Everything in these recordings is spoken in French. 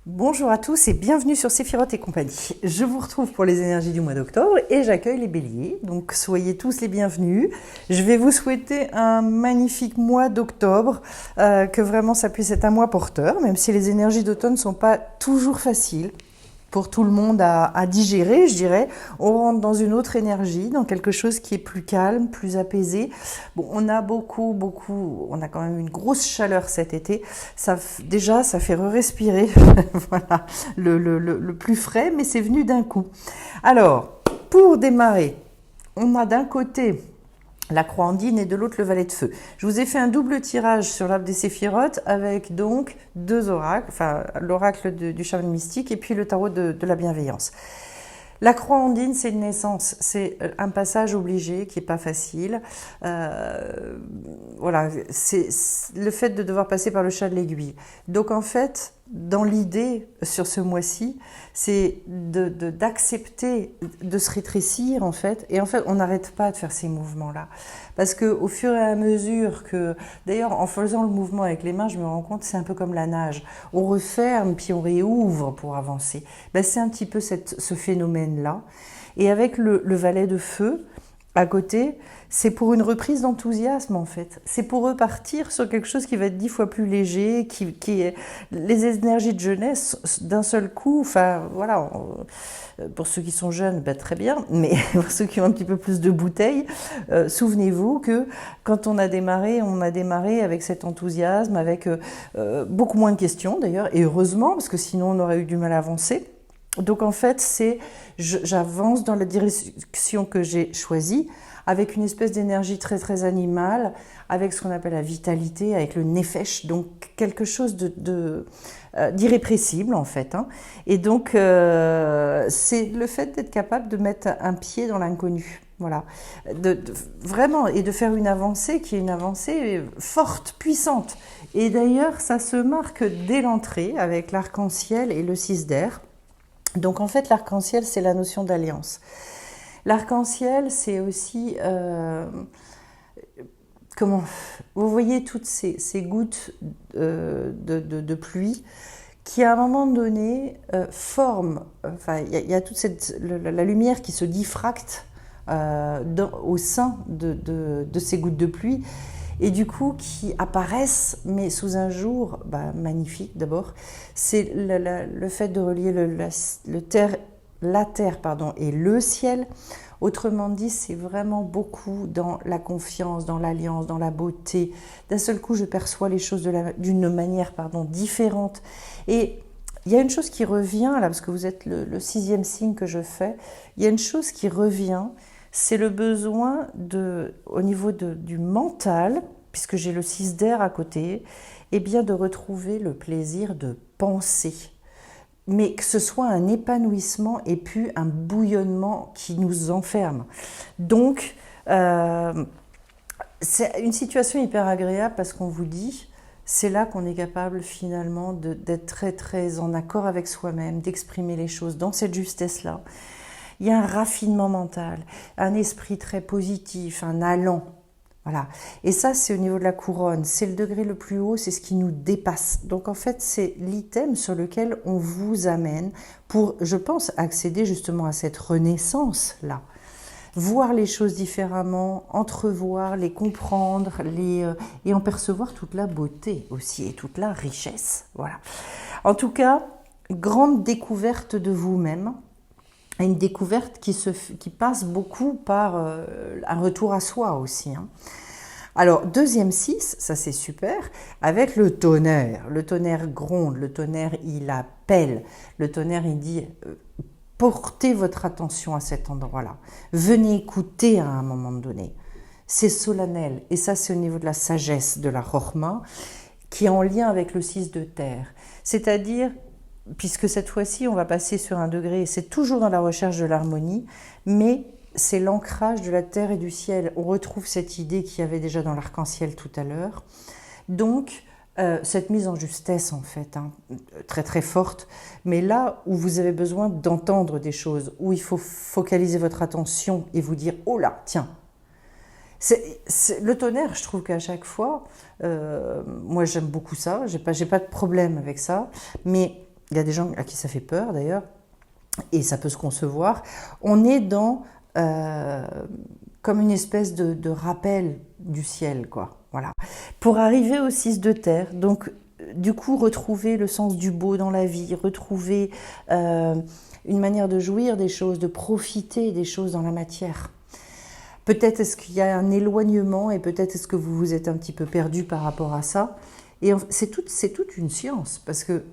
Bonjour à tous et bienvenue sur Séphiroth et compagnie. Je vous retrouve pour les énergies du mois d'octobre et j'accueille les béliers, donc soyez tous les bienvenus. Je vais vous souhaiter un magnifique mois d'octobre, que vraiment ça puisse être un mois porteur, même si les énergies d'automne ne sont pas toujours faciles pour tout le monde à digérer, je dirais. On rentre dans une autre énergie, dans quelque chose qui est plus calme, plus apaisé. Bon, on a on a quand même une grosse chaleur cet été. Déjà, ça fait respirer voilà, le plus frais, mais c'est venu d'un coup. Alors, pour démarrer, on a d'un côté la croix andine et de l'autre le valet de feu. Je vous ai fait un double tirage sur l'arbre des séphirotes avec donc deux oracles, enfin l'oracle du chaman mystique et puis le tarot de la bienveillance. La croix andine, c'est une naissance, c'est un passage obligé qui n'est pas facile. Voilà, c'est le fait de devoir passer par le chat de l'aiguille. Donc en fait, dans l'idée sur ce mois-ci, c'est d'accepter de se rétrécir en fait. Et en fait, on n'arrête pas de faire ces mouvements-là. Parce qu'au fur et à mesure que... D'ailleurs, en faisant le mouvement avec les mains, je me rends compte que c'est un peu comme la nage. On referme, puis on réouvre pour avancer. Ben, c'est un petit peu ce phénomène-là. Et avec le valet de feu, à côté, c'est pour une reprise d'enthousiasme en fait. C'est pour repartir sur quelque chose qui va être 10 fois plus léger, qui est les énergies de jeunesse d'un seul coup. Enfin voilà, pour ceux qui sont jeunes, ben, très bien, mais pour ceux qui ont un petit peu plus de bouteilles, souvenez-vous que quand on a démarré avec cet enthousiasme, avec beaucoup moins de questions d'ailleurs, et heureusement parce que sinon on aurait eu du mal à avancer. Donc en fait, j'avance dans la direction que j'ai choisie, avec une espèce d'énergie très très animale, avec ce qu'on appelle la vitalité, avec le nefesh, donc quelque chose d'irrépressible en fait. Hein. Et donc c'est le fait d'être capable de mettre un pied dans l'inconnu. Voilà, vraiment, et de faire une avancée qui est une avancée forte, puissante. Et d'ailleurs, ça se marque dès l'entrée avec l'arc-en-ciel et le 6 d'air. Donc en fait, l'arc-en-ciel, c'est la notion d'alliance. L'arc-en-ciel, c'est aussi... vous voyez toutes ces gouttes de pluie qui, à un moment donné, forment... il y a toute la lumière qui se diffracte au sein de ces gouttes de pluie et du coup qui apparaissent, mais sous un jour magnifique d'abord. C'est le fait de relier la terre et le ciel. Autrement dit, c'est vraiment beaucoup dans la confiance, dans l'alliance, dans la beauté. D'un seul coup, je perçois les choses d'une manière différente. Et il y a une chose qui revient, là, parce que vous êtes le 6e signe que je fais, il y a une chose qui revient, c'est le besoin au niveau du mental, puisque j'ai le 6 d'air à côté, eh bien de retrouver le plaisir de penser. Mais que ce soit un épanouissement et puis un bouillonnement qui nous enferme. Donc, c'est une situation hyper agréable parce qu'on vous dit, c'est là qu'on est capable finalement d'être très très en accord avec soi-même, d'exprimer les choses dans cette justesse-là. Il y a un raffinement mental, un esprit très positif, un allant. Voilà. Et ça, c'est au niveau de la couronne. C'est le degré le plus haut, c'est ce qui nous dépasse. Donc en fait, c'est l'item sur lequel on vous amène pour, je pense, accéder justement à cette renaissance-là. Voir les choses différemment, entrevoir, les comprendre, et en percevoir toute la beauté aussi et toute la richesse. Voilà. En tout cas, grande découverte de vous-même. Une découverte qui passe beaucoup par un retour à soi aussi. Hein. Alors, 2e 6, ça c'est super, avec le tonnerre. Le tonnerre gronde, le tonnerre il appelle, le tonnerre il dit portez votre attention à cet endroit-là, venez écouter à un moment donné. C'est solennel, et ça c'est au niveau de la sagesse de la Chorma, qui est en lien avec le 6 de terre. C'est-à-dire, puisque cette fois-ci, on va passer sur un degré, c'est toujours dans la recherche de l'harmonie, mais c'est l'ancrage de la terre et du ciel. On retrouve cette idée qu'il y avait déjà dans l'arc-en-ciel tout à l'heure. Donc, cette mise en justesse, en fait, hein, très très forte, mais là où vous avez besoin d'entendre des choses, où il faut focaliser votre attention et vous dire « Oh là, tiens !» Le tonnerre, je trouve qu'à chaque fois, moi j'aime beaucoup ça, j'ai pas de problème avec ça, mais il y a des gens à qui ça fait peur d'ailleurs, et ça peut se concevoir. On est dans comme une espèce de rappel du ciel, quoi. Voilà. Pour arriver au 6 de terre, donc du coup retrouver le sens du beau dans la vie, retrouver une manière de jouir des choses, de profiter des choses dans la matière. Peut-être est-ce qu'il y a un éloignement et peut-être est-ce que vous vous êtes un petit peu perdu par rapport à ça. Et c'est toute une science, parce que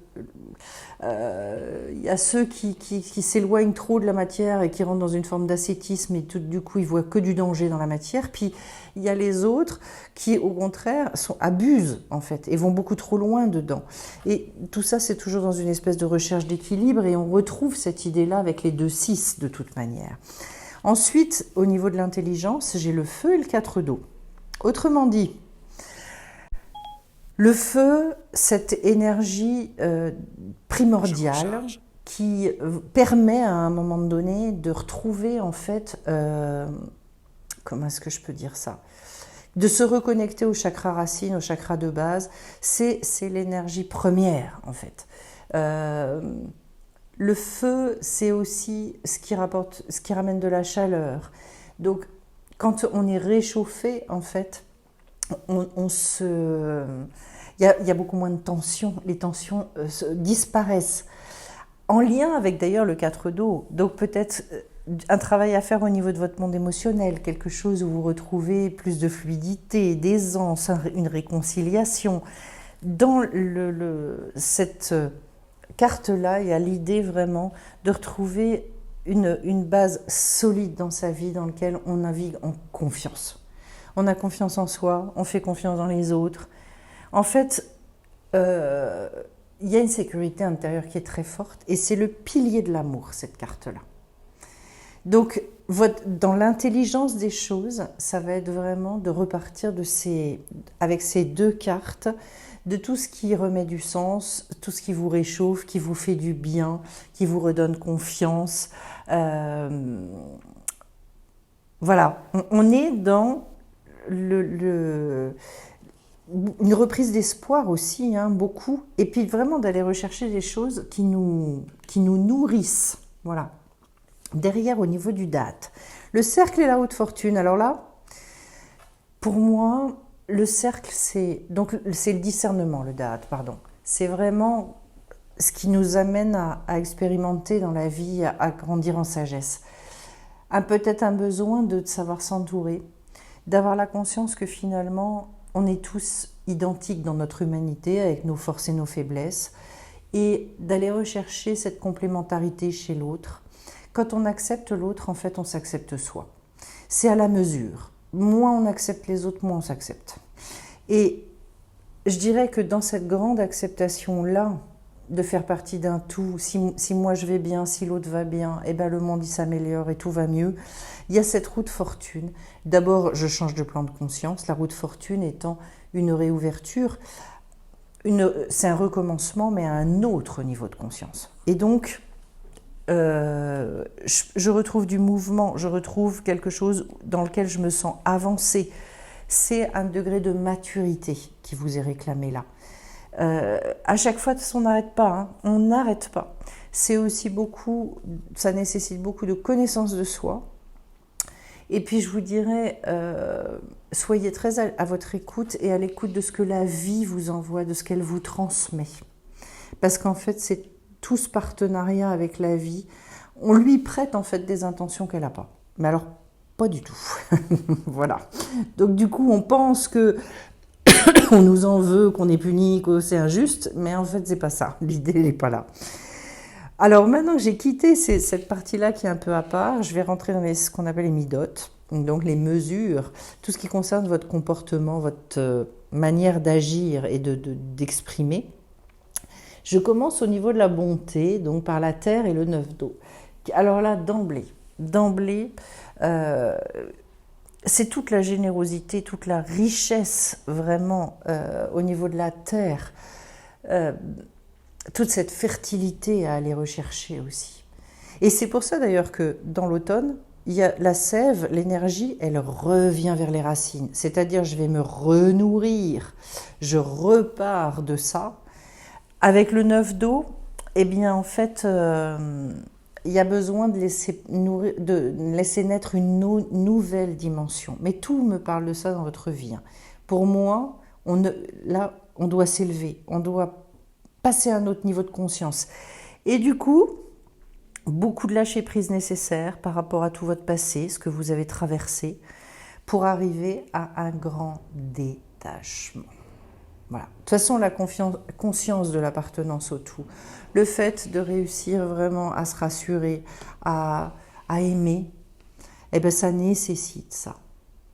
y a ceux qui s'éloignent trop de la matière et qui rentrent dans une forme d'ascétisme et du coup ils voient que du danger dans la matière. Puis il y a les autres qui au contraire abusent en fait et vont beaucoup trop loin dedans. Et tout ça c'est toujours dans une espèce de recherche d'équilibre et on retrouve cette idée-là avec les 2-6 de toute manière. Ensuite, au niveau de l'intelligence, j'ai le feu et le 4 d'eau. Autrement dit, le feu, cette énergie primordiale qui permet à un moment donné de retrouver en fait, comment est-ce que je peux dire ça ? De se reconnecter au chakra racine, au chakra de base, c'est l'énergie première en fait. Le feu, c'est aussi ce qui ramène de la chaleur. Donc, quand on est réchauffé, en fait, il y a beaucoup moins de tensions. Les tensions disparaissent. En lien avec d'ailleurs le 4 d'eau. Donc, peut-être un travail à faire au niveau de votre monde émotionnel, quelque chose où vous retrouvez plus de fluidité, d'aisance, une réconciliation. Dans cette carte-là, il y a l'idée vraiment de retrouver une base solide dans sa vie dans laquelle on navigue en confiance. On a confiance en soi, on fait confiance dans les autres. En fait, il y a une sécurité intérieure qui est très forte et c'est le pilier de l'amour, cette carte-là. Donc, dans l'intelligence des choses, ça va être vraiment de repartir avec ces deux cartes, de tout ce qui remet du sens, tout ce qui vous réchauffe, qui vous fait du bien, qui vous redonne confiance. Voilà, on est dans une reprise d'espoir aussi, hein, beaucoup. Et puis vraiment d'aller rechercher des choses qui nous nourrissent. Voilà. Derrière, au niveau du date, le cercle et la haute fortune. Alors là, pour moi, le cercle, c'est le discernement, le date, pardon. C'est vraiment ce qui nous amène à expérimenter dans la vie, à grandir en sagesse. Peut-être un besoin de savoir s'entourer, d'avoir la conscience que finalement, on est tous identiques dans notre humanité, avec nos forces et nos faiblesses, et d'aller rechercher cette complémentarité chez l'autre. Quand on accepte l'autre, en fait, on s'accepte soi. C'est à la mesure. Moins on accepte les autres, moins on s'accepte. Et je dirais que dans cette grande acceptation-là, de faire partie d'un tout, si moi je vais bien, si l'autre va bien, eh ben le monde il s'améliore et tout va mieux. Il y a cette roue de fortune. D'abord, je change de plan de conscience, la roue de fortune étant une réouverture. C'est un recommencement, mais à un autre niveau de conscience. Et donc, je retrouve du mouvement, je retrouve quelque chose dans lequel je me sens avancée. C'est un degré de maturité qui vous est réclamé là. À chaque fois, de toute façon, on n'arrête pas, hein. On n'arrête pas. C'est aussi ça nécessite beaucoup de connaissance de soi. Et puis, je vous dirais, soyez très à votre écoute et à l'écoute de ce que la vie vous envoie, de ce qu'elle vous transmet. Parce qu'en fait, c'est tout ce partenariat avec la vie. On lui prête en fait des intentions qu'elle n'a pas. Mais alors, pas du tout. Voilà. Donc, du coup, on pense que on nous en veut, qu'on est puni, que c'est injuste, mais en fait, c'est pas ça. L'idée n'est pas là. Alors, maintenant que j'ai quitté cette partie-là qui est un peu à part, je vais rentrer dans ce qu'on appelle les midotes, donc les mesures, tout ce qui concerne votre comportement, votre manière d'agir et d'exprimer. Je commence au niveau de la bonté, donc par la terre et le 9 d'eau. Alors là, d'emblée, c'est toute la générosité, toute la richesse vraiment au niveau de la terre, toute cette fertilité à aller rechercher aussi. Et c'est pour ça d'ailleurs que dans l'automne, il y a la sève, l'énergie, elle revient vers les racines. C'est-à-dire, je vais me renourrir, je repars de ça. Avec le 9 d'eau, Eh bien, en fait, il y a besoin de laisser naître une nouvelle dimension. Mais tout me parle de ça dans votre vie, hein. Pour moi, là, on doit s'élever, on doit passer à un autre niveau de conscience. Et du coup, beaucoup de lâcher prise nécessaire par rapport à tout votre passé, ce que vous avez traversé, pour arriver à un grand détachement. Voilà. De toute façon, la conscience de l'appartenance au tout, le fait de réussir vraiment à se rassurer, à aimer, eh bien, ça nécessite ça,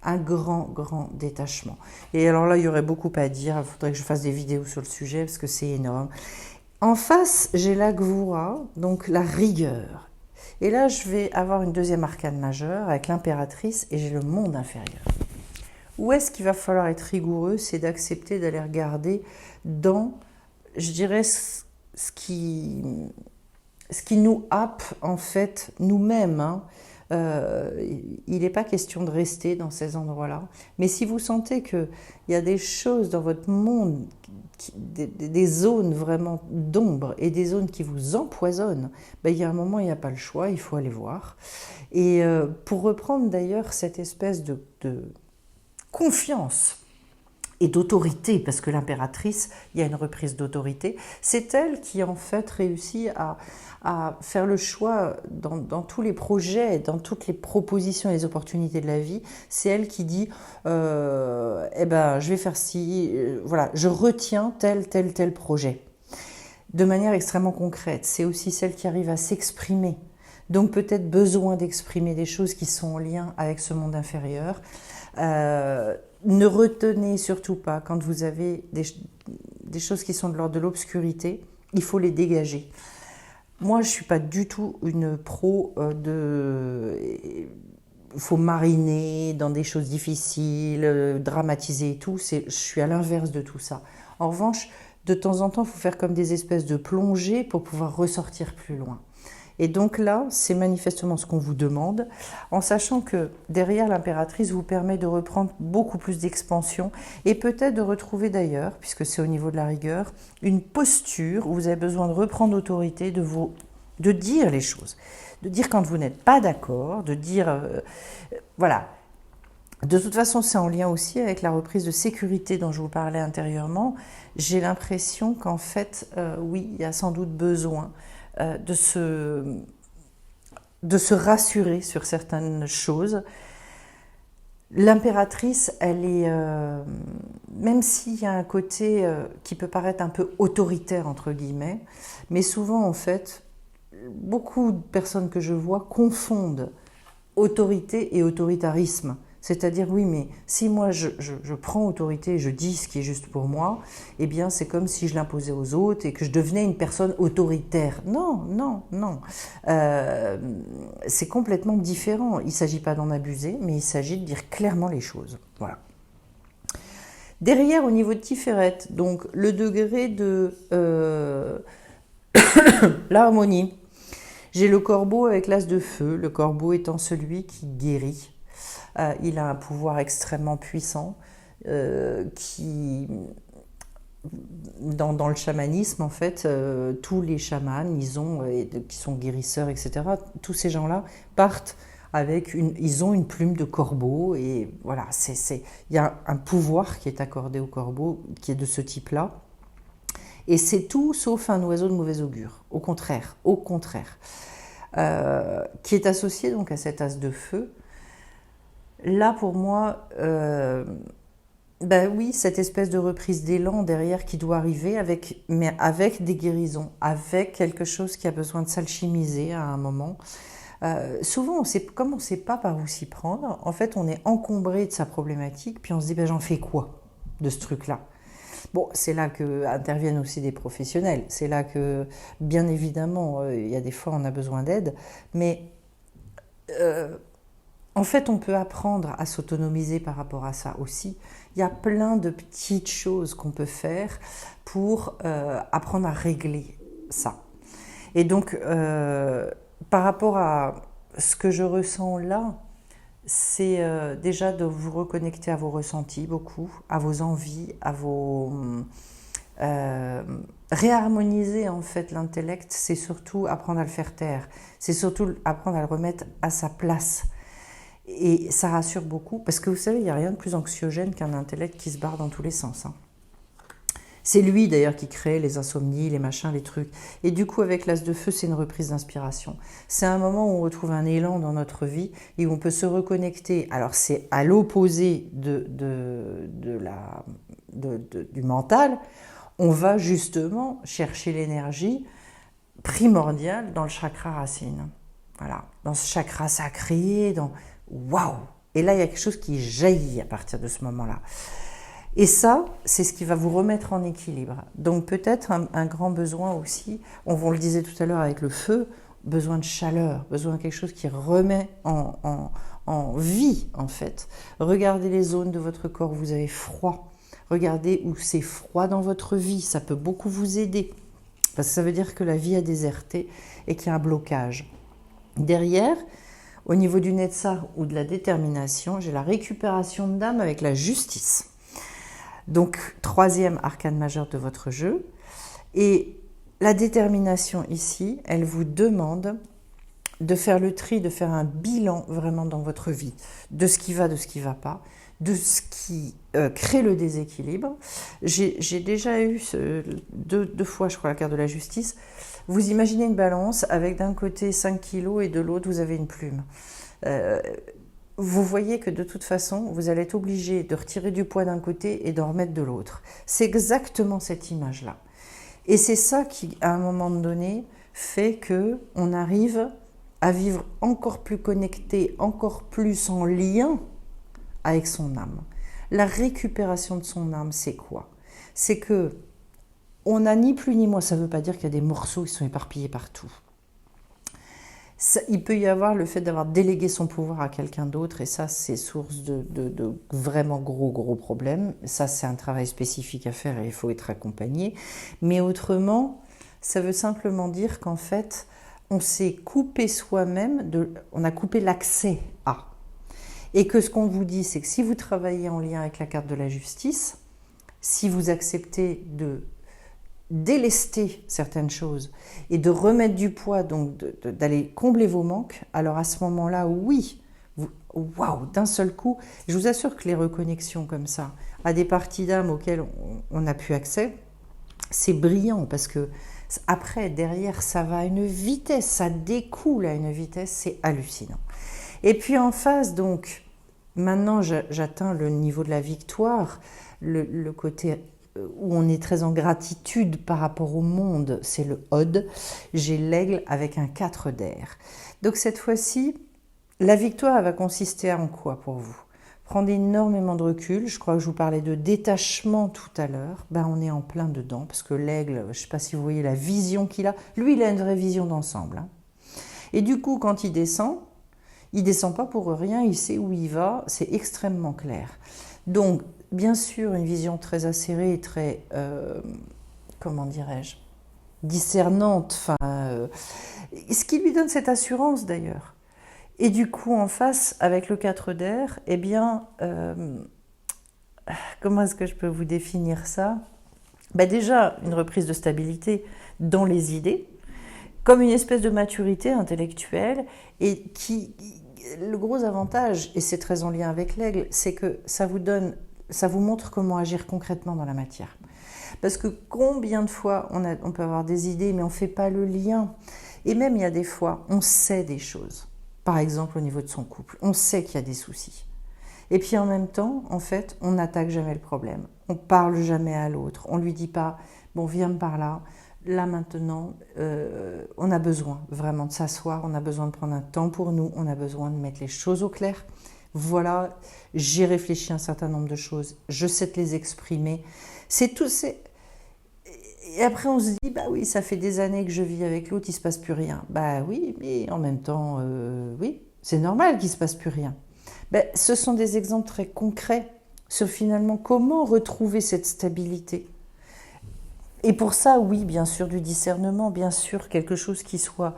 un grand détachement. Et alors là, il y aurait beaucoup à dire, il faudrait que je fasse des vidéos sur le sujet parce que c'est énorme. En face, j'ai la Gvura, donc la rigueur. Et là, je vais avoir une deuxième arcane majeure avec l'impératrice et j'ai le monde inférieur. Où est-ce qu'il va falloir être rigoureux? C'est d'accepter d'aller regarder dans, je dirais, ce qui nous happe en fait nous-mêmes, hein. Il n'est pas question de rester dans ces endroits-là. Mais si vous sentez qu'il y a des choses dans votre monde, des zones vraiment d'ombre et des zones qui vous empoisonnent, ben, il y a un moment, il n'y a pas le choix, il faut aller voir. Et pour reprendre d'ailleurs cette espèce de confiance et d'autorité, parce que l'impératrice, il y a une reprise d'autorité, c'est elle qui en fait réussit à faire le choix dans tous les projets, dans toutes les propositions et les opportunités de la vie. C'est elle qui dit eh ben, je vais faire ci, voilà, je retiens tel projet. De manière extrêmement concrète, c'est aussi celle qui arrive à s'exprimer. Donc peut-être besoin d'exprimer des choses qui sont en lien avec ce monde inférieur. Ne retenez surtout pas, quand vous avez des choses qui sont de l'ordre de l'obscurité, il faut les dégager. Moi, je ne suis pas du tout une pro il faut mariner dans des choses difficiles, dramatiser et tout. Je suis à l'inverse de tout ça. En revanche, de temps en temps, il faut faire comme des espèces de plongées pour pouvoir ressortir plus loin. Et donc là, c'est manifestement ce qu'on vous demande, en sachant que derrière l'impératrice vous permet de reprendre beaucoup plus d'expansion et peut-être de retrouver d'ailleurs, puisque c'est au niveau de la rigueur, une posture où vous avez besoin de reprendre autorité, de dire les choses, de dire quand vous n'êtes pas d'accord, de dire... voilà. De toute façon, c'est en lien aussi avec la reprise de sécurité dont je vous parlais intérieurement. J'ai l'impression qu'en fait, oui, il y a sans doute besoin de se rassurer sur certaines choses. L'impératrice, elle est, même s'il y a un côté qui peut paraître un peu autoritaire, entre guillemets, mais souvent, en fait, beaucoup de personnes que je vois confondent autorité et autoritarisme. C'est-à-dire, oui, mais si moi je prends autorité et je dis ce qui est juste pour moi, eh bien c'est comme si je l'imposais aux autres et que je devenais une personne autoritaire. Non, non, non. C'est complètement différent. Il ne s'agit pas d'en abuser, mais il s'agit de dire clairement les choses. Voilà. Derrière, au niveau de Tiferet, donc le degré de l'harmonie, j'ai le corbeau avec l'as de feu, le corbeau étant celui qui guérit. Il a un pouvoir extrêmement puissant qui, dans le chamanisme, en fait, tous les chamans, qui sont guérisseurs, etc., tous ces gens-là partent avec ils ont une plume de corbeau et voilà, il y a un pouvoir qui est accordé au corbeau qui est de ce type-là. Et c'est tout sauf un oiseau de mauvais augure, au contraire, qui est associé donc à cet as de feu. Là, pour moi, ben oui, cette espèce de reprise d'élan derrière qui doit arriver, mais avec des guérisons, avec quelque chose qui a besoin de s'alchimiser à un moment. Souvent, comme on ne sait pas par où s'y prendre, en fait, on est encombré de sa problématique, puis on se dit, ben, j'en fais quoi de ce truc-là? Bon, c'est là qu'interviennent aussi des professionnels. C'est là que, bien évidemment, il y a des fois, on a besoin d'aide, mais... en fait, on peut apprendre à s'autonomiser par rapport à ça aussi. Il y a plein de petites choses qu'on peut faire pour apprendre à régler ça. Et donc, par rapport à ce que je ressens là, c'est déjà de vous reconnecter à vos ressentis beaucoup, à vos envies, à réharmoniser en fait l'intellect, c'est surtout apprendre à le faire taire, c'est surtout apprendre à le remettre à sa place. Et ça rassure beaucoup, parce que vous savez, il n'y a rien de plus anxiogène qu'un intellect qui se barre dans tous les sens. Hein. C'est lui d'ailleurs qui crée les insomnies, les machins, les trucs. Et du coup, avec l'as de feu, c'est une reprise d'inspiration. C'est un moment où on retrouve un élan dans notre vie et où on peut se reconnecter. Alors c'est à l'opposé du mental. On va justement chercher l'énergie primordiale dans le chakra racine. Voilà, dans ce chakra sacré, dans waouh. Et là, il y a quelque chose qui jaillit à partir de ce moment-là. Et ça, c'est ce qui va vous remettre en équilibre. Donc peut-être un grand besoin aussi, on le disait tout à l'heure avec le feu, besoin de chaleur, besoin de quelque chose qui remet en vie en fait. Regardez les zones de votre corps où vous avez froid. Regardez où c'est froid dans votre vie, ça peut beaucoup vous aider. Parce que ça veut dire que la vie a déserté et qu'il y a un blocage. Derrière, au niveau du Netzar ou de la détermination, j'ai la récupération d'âme avec la justice. Donc, troisième arcane majeur de votre jeu. Et la détermination ici, elle vous demande de faire le tri, de faire un bilan vraiment dans votre vie, de ce qui va, de ce qui ne va pas, de ce qui crée le déséquilibre. J'ai déjà eu deux fois, je crois, la carte de la justice. Vous imaginez une balance avec d'un côté 5 kilos et de l'autre, vous avez une plume. Vous voyez que de toute façon, vous allez être obligé de retirer du poids d'un côté et d'en remettre de l'autre. C'est exactement cette image-là. Et c'est ça qui, à un moment donné, fait qu'on arrive à vivre encore plus connecté, encore plus en lien avec son âme. La récupération de son âme, c'est quoi? C'est que on n'a ni plus ni moins, ça ne veut pas dire qu'il y a des morceaux qui sont éparpillés partout. Il peut y avoir le fait d'avoir délégué son pouvoir à quelqu'un d'autre, et ça, c'est source de vraiment gros problèmes. Ça, c'est un travail spécifique à faire et il faut être accompagné. Mais autrement, ça veut simplement dire qu'en fait, on s'est coupé soi-même, on a coupé l'accès à. Et que ce qu'on vous dit, c'est que si vous travaillez en lien avec la carte de la justice, si vous acceptez de délester certaines choses et de remettre du poids, donc d'aller combler vos manques, alors à ce moment-là, oui, waouh, d'un seul coup, je vous assure que les reconnexions comme ça, à des parties d'âme auxquelles on n'a plus accès, c'est brillant parce que après, derrière, ça va à une vitesse, ça découle à une vitesse, c'est hallucinant. Et puis en face, donc, maintenant j'atteins le niveau de la victoire, le côté où on est très en gratitude par rapport au monde, c'est le Hod. J'ai l'aigle avec un 4 d'air. Donc cette fois-ci, la victoire elle va consister en quoi pour vous? Prendre énormément de recul. Je crois que je vous parlais de détachement tout à l'heure. Ben, on est en plein dedans, parce que l'aigle, je ne sais pas si vous voyez la vision qu'il a. Lui, il a une vraie vision d'ensemble. Hein. Et du coup, quand il descend pas pour rien, il sait où il va, c'est extrêmement clair. Donc, bien sûr, une vision très acérée et très, comment dirais-je, discernante, ce qui lui donne cette assurance d'ailleurs. Et du coup, en face, avec le 4 d'air, eh bien, comment est-ce que je peux vous définir ça? Ben déjà, une reprise de stabilité dans les idées, comme une espèce de maturité intellectuelle, et le gros avantage, et c'est très en lien avec l'aigle, c'est que ça vous montre comment agir concrètement dans la matière. Parce que combien de fois on peut avoir des idées, mais on ne fait pas le lien. Et même il y a des fois, on sait des choses. Par exemple, au niveau de son couple, on sait qu'il y a des soucis. Et puis en même temps, en fait, on n'attaque jamais le problème. On ne parle jamais à l'autre. On ne lui dit pas, bon, viens par là. Là maintenant, on a besoin vraiment de s'asseoir, on a besoin de prendre un temps pour nous, on a besoin de mettre les choses au clair. Voilà, j'ai réfléchi à un certain nombre de choses, je sais te les exprimer. Et après on se dit, bah oui, ça fait des années que je vis avec l'autre, il ne se passe plus rien. Bah oui, mais en même temps, oui, c'est normal qu'il ne se passe plus rien. Ben, ce sont des exemples très concrets sur finalement comment retrouver cette stabilité. Et pour ça, oui, bien sûr, du discernement, bien sûr, quelque chose qui soit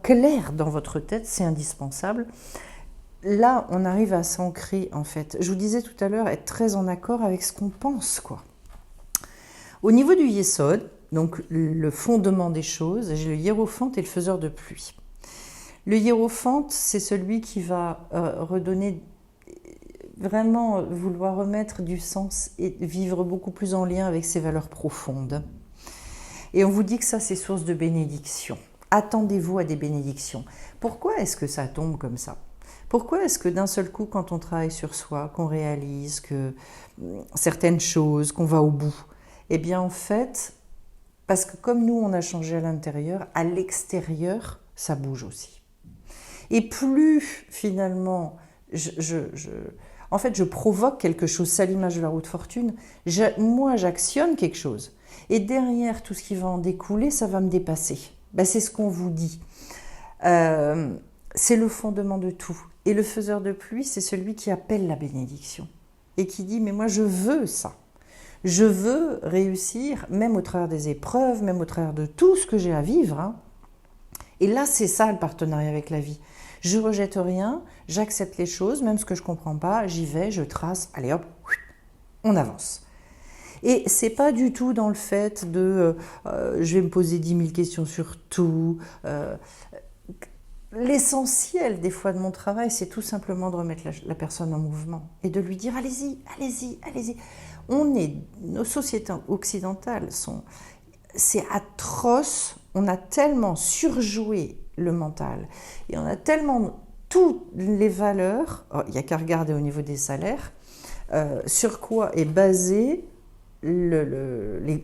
clair dans votre tête, c'est indispensable. Là, on arrive à s'ancrer, en fait. Je vous disais tout à l'heure, être très en accord avec ce qu'on pense, quoi. Au niveau du Yesod, donc le fondement des choses, j'ai le hiérophante et le faiseur de pluie. Le hiérophante, c'est celui qui va redonner, vraiment vouloir remettre du sens et vivre beaucoup plus en lien avec ses valeurs profondes. Et on vous dit que ça, c'est source de bénédiction. Attendez-vous à des bénédictions. Pourquoi est-ce que ça tombe comme ça ? Pourquoi est-ce que d'un seul coup, quand on travaille sur soi, qu'on réalise que certaines choses, qu'on va au bout ? Eh bien, en fait, parce que comme nous, on a changé à l'intérieur, à l'extérieur, ça bouge aussi. Et plus, finalement, en fait, je provoque quelque chose, c'est à l'image de la roue de fortune, moi, j'actionne quelque chose. Et derrière, tout ce qui va en découler, ça va me dépasser. Ben, c'est ce qu'on vous dit. C'est le fondement de tout. Et le faiseur de pluie, c'est celui qui appelle la bénédiction. Et qui dit, mais moi, je veux ça. Je veux réussir, même au travers des épreuves, même au travers de tout ce que j'ai à vivre. Hein. Et là, c'est ça le partenariat avec la vie. Je ne rejette rien, j'accepte les choses, même ce que je ne comprends pas, j'y vais, je trace, allez hop, on avance. Et c'est pas du tout dans le fait de je vais me poser 10 000 questions sur tout. L'essentiel des fois de mon travail, c'est tout simplement de remettre la personne en mouvement et de lui dire allez-y, allez-y, allez-y. Nos sociétés occidentales c'est atroce, on a tellement surjoué le mental et on a tellement toutes les valeurs, il n'y a qu'à regarder au niveau des salaires, sur quoi est basé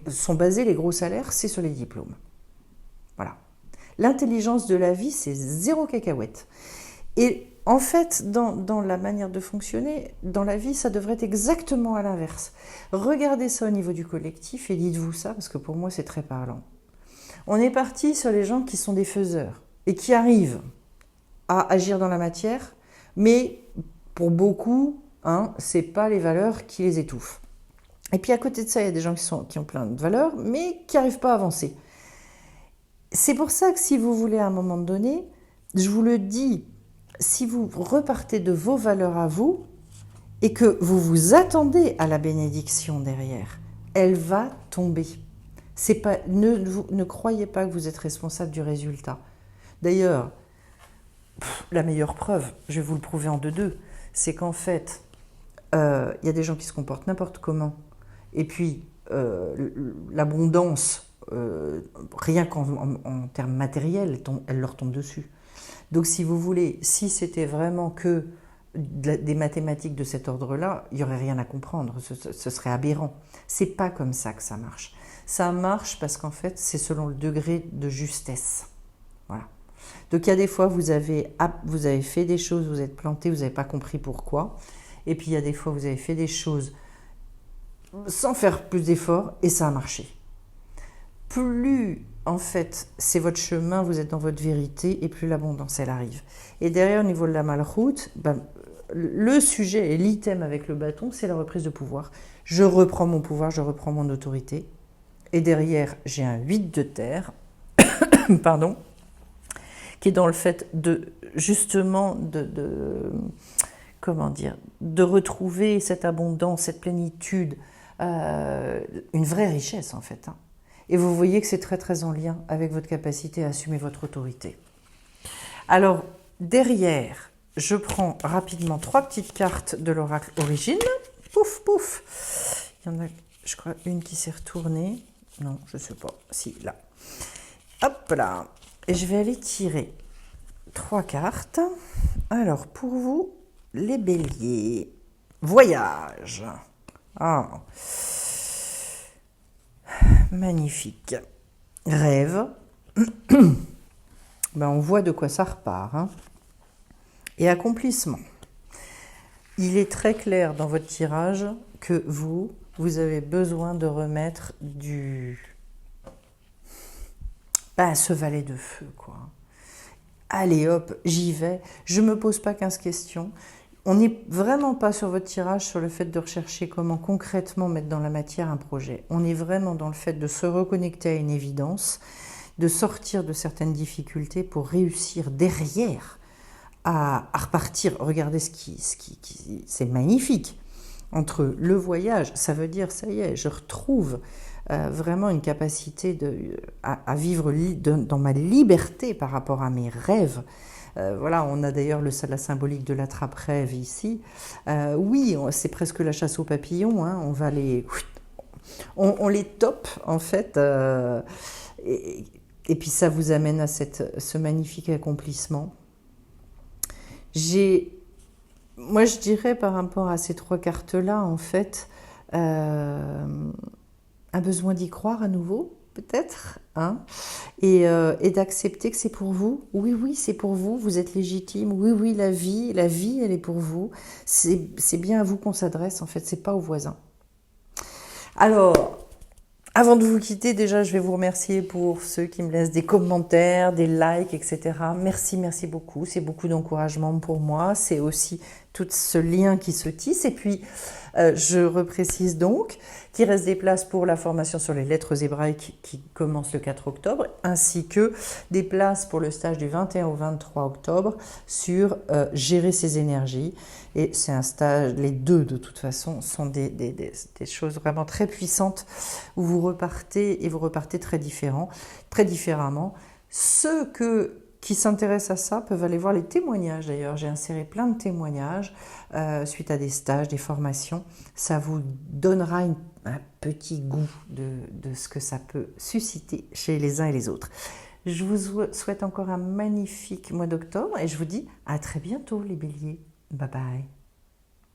sont basés les gros salaires, c'est sur les diplômes. Voilà. L'intelligence de la vie, c'est 0 cacahuète. Et en fait, dans la manière de fonctionner, dans la vie, ça devrait être exactement à l'inverse. Regardez ça au niveau du collectif et dites-vous ça, parce que pour moi, c'est très parlant. On est parti sur les gens qui sont des faiseurs et qui arrivent à agir dans la matière, mais pour beaucoup, c'est pas les valeurs qui les étouffent. Et puis à côté de ça, il y a des gens qui ont plein de valeurs, mais qui n'arrivent pas à avancer. C'est pour ça que si vous voulez à un moment donné, je vous le dis, si vous repartez de vos valeurs à vous et que vous vous attendez à la bénédiction derrière, elle va tomber. Ne croyez pas que vous êtes responsable du résultat. D'ailleurs, la meilleure preuve, je vais vous le prouver en deux, c'est qu'en fait, y a des gens qui se comportent n'importe comment. Et puis, l'abondance, rien qu'en termes matériels, elle leur tombe dessus. Donc, si vous voulez, si c'était vraiment que des mathématiques de cet ordre-là, il n'y aurait rien à comprendre, ce serait aberrant. C'est pas comme ça que ça marche. Ça marche parce qu'en fait, c'est selon le degré de justesse. Voilà. Donc, il y a des fois, vous avez fait des choses, vous êtes planté, vous n'avez pas compris pourquoi. Et puis, il y a des fois, vous avez fait des choses sans faire plus d'efforts, et ça a marché. Plus, en fait, c'est votre chemin, vous êtes dans votre vérité, et plus l'abondance, elle arrive. Et derrière, au niveau de la malroute, le sujet et l'item avec le bâton, c'est la reprise de pouvoir. Je reprends mon pouvoir, je reprends mon autorité. Et derrière, j'ai un 8 de terre, pardon, qui est dans le fait de, justement, de retrouver cette abondance, cette plénitude, une vraie richesse en fait. Et vous voyez que c'est très très en lien avec votre capacité à assumer votre autorité. Alors derrière, je prends rapidement 3 petites cartes de l'oracle Origine. Pouf pouf. Il y en a, je crois, une qui s'est retournée. Non, je ne sais pas. Si, là. Hop là. Et je vais aller tirer 3 cartes. Alors pour vous, les béliers. Voyage. Ah, magnifique. Rêve. On voit de quoi ça repart. Et accomplissement. Il est très clair dans votre tirage que vous avez besoin de remettre ce valet de feu, quoi. Allez hop, j'y vais. Je ne me pose pas 15 questions. On n'est vraiment pas sur votre tirage sur le fait de rechercher comment concrètement mettre dans la matière un projet. On est vraiment dans le fait de se reconnecter à une évidence, de sortir de certaines difficultés pour réussir derrière à repartir. Regardez c'est magnifique. Entre le voyage, ça veut dire, ça y est, je retrouve vraiment une capacité à vivre dans ma liberté par rapport à mes rêves. Voilà, on a d'ailleurs la symbolique de l'attrape-rêve ici. Oui, c'est presque la chasse aux papillons, hein, on les tope en fait, et puis ça vous amène à ce magnifique accomplissement. Moi je dirais par rapport à ces 3 cartes-là, en fait, un besoin d'y croire à nouveau, peut-être, hein, et d'accepter que c'est pour vous. Oui, oui, c'est pour vous, vous êtes légitime. Oui, oui, la vie, elle est pour vous. C'est bien à vous qu'on s'adresse, en fait, c'est pas aux voisins. Alors, avant de vous quitter, déjà, je vais vous remercier pour ceux qui me laissent des commentaires, des likes, etc. Merci, merci beaucoup. C'est beaucoup d'encouragement pour moi. C'est aussi tout ce lien qui se tisse. Et puis, je reprécise donc qu'il reste des places pour la formation sur les lettres hébraïques qui commence le 4 octobre, ainsi que des places pour le stage du 21 au 23 octobre sur gérer ses énergies. Et c'est un stage, les deux de toute façon, sont des choses vraiment très puissantes où vous repartez très différemment. Ceux qui s'intéressent à ça peuvent aller voir les témoignages d'ailleurs. J'ai inséré plein de témoignages suite à des stages, des formations. Ça vous donnera un petit goût de ce que ça peut susciter chez les uns et les autres. Je vous souhaite encore un magnifique mois d'octobre et je vous dis à très bientôt les béliers. Bye bye.